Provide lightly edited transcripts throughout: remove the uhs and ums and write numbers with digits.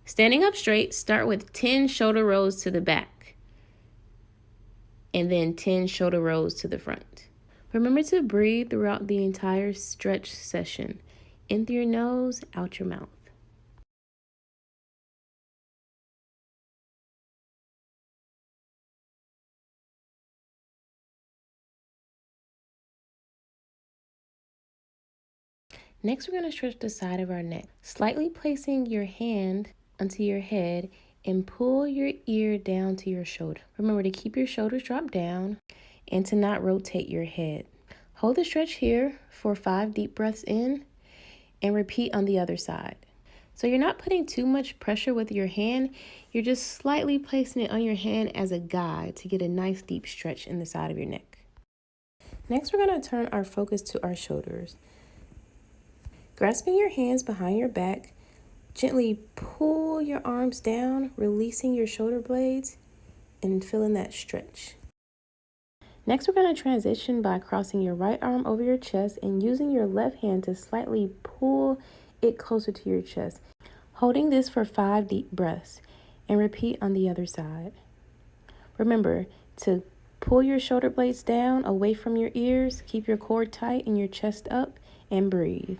Standing up straight, start with 10 shoulder rolls to the back and then 10 shoulder rolls to the front. Remember to breathe throughout the entire stretch session. In through your nose, out your mouth. Next, we're going to stretch the side of our neck, slightly placing your hand onto your head and pull your ear down to your shoulder. Remember to keep your shoulders dropped down and to not rotate your head. Hold the stretch here for 5 deep breaths in and repeat on the other side. So you're not putting too much pressure with your hand. You're just slightly placing it on your hand as a guide to get a nice deep stretch in the side of your neck. Next, we're going to turn our focus to our shoulders. Grasping your hands behind your back, gently pull your arms down, releasing your shoulder blades and feeling that stretch. Next, we're going to transition by crossing your right arm over your chest and using your left hand to slightly pull it closer to your chest. Holding this for 5 deep breaths and repeat on the other side. Remember to pull your shoulder blades down away from your ears, keep your core tight and your chest up, and breathe.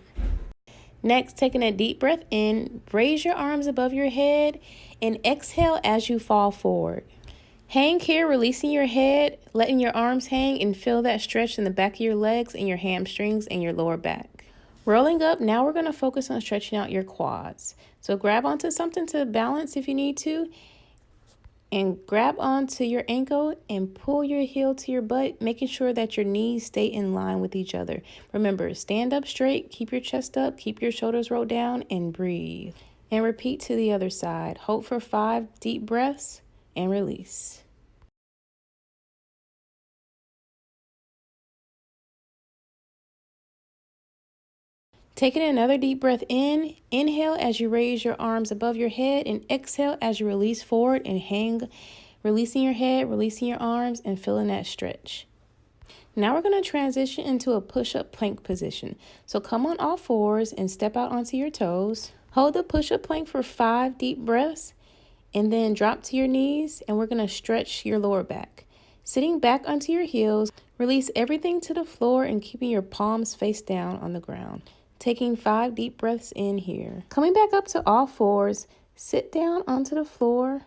Next, taking a deep breath in, raise your arms above your head and exhale as you fall forward. Hang here, releasing your head, letting your arms hang, and feel that stretch in the back of your legs and your hamstrings and your lower back. Rolling up, now we're going to focus on stretching out your quads. So grab onto something to balance if you need to, and grab onto your ankle and pull your heel to your butt, making sure that your knees stay in line with each other. Remember, stand up straight, keep your chest up, keep your shoulders rolled down, and breathe. And repeat to the other side. Hold for 5 deep breaths and release. Taking another deep breath in, inhale as you raise your arms above your head, and exhale as you release forward and hang, releasing your head, releasing your arms, and feeling that stretch. Now we're going to transition into a push-up plank position. So come on all fours and step out onto your toes. Hold the push-up plank for 5 deep breaths, and then drop to your knees, and we're going to stretch your lower back. Sitting back onto your heels, release everything to the floor and keeping your palms face down on the ground. Taking 5 deep breaths in here. Coming back up to all fours, sit down onto the floor.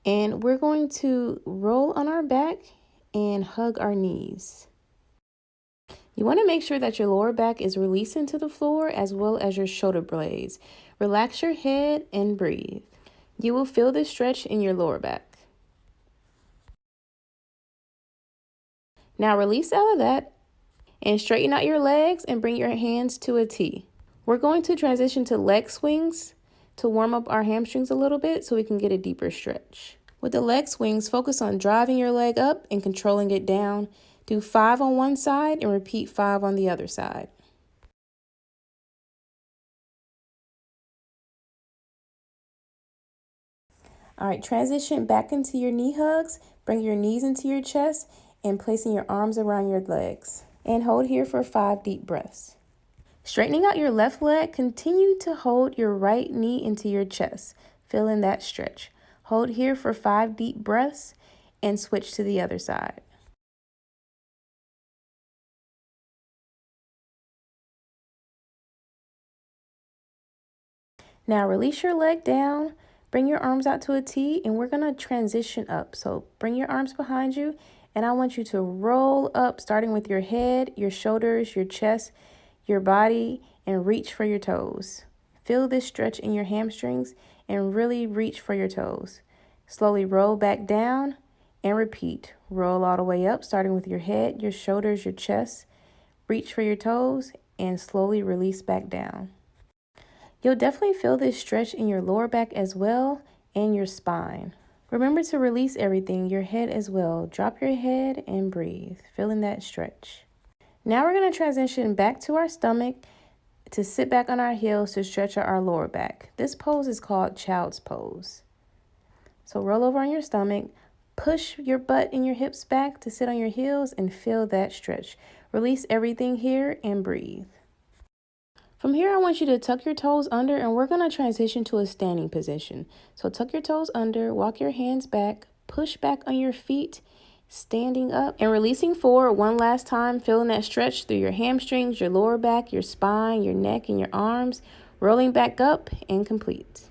And we're going to roll on our back and hug our knees. You want to make sure that your lower back is releasing to the floor as well as your shoulder blades. Relax your head and breathe. You will feel the stretch in your lower back. Now release out of that and straighten out your legs and bring your hands to a T. We're going to transition to leg swings to warm up our hamstrings a little bit so we can get a deeper stretch. With the leg swings, focus on driving your leg up and controlling it down. Do 5 on one side and repeat 5 on the other side. All right, transition back into your knee hugs. Bring your knees into your chest and placing your arms around your legs. And hold here for 5 deep breaths. Straightening out your left leg, continue to hold your right knee into your chest, feeling that stretch. Hold here for 5 deep breaths and switch to the other side. Now release your leg down, bring your arms out to a T, and we're gonna transition up. So bring your arms behind you, and I want you to roll up, starting with your head, your shoulders, your chest, your body, and reach for your toes. Feel this stretch in your hamstrings and really reach for your toes. Slowly roll back down and repeat. Roll all the way up, starting with your head, your shoulders, your chest. Reach for your toes and slowly release back down. You'll definitely feel this stretch in your lower back as well and your spine. Remember to release everything, your head as well. Drop your head and breathe, feeling that stretch. Now we're going to transition back to our stomach to sit back on our heels to stretch out our lower back. This pose is called child's pose. So roll over on your stomach, push your butt and your hips back to sit on your heels and feel that stretch. Release everything here and breathe. From here, I want you to tuck your toes under, and we're going to transition to a standing position. So tuck your toes under, walk your hands back, push back on your feet, standing up and releasing forward one last time, feeling that stretch through your hamstrings, your lower back, your spine, your neck, and your arms, rolling back up and complete.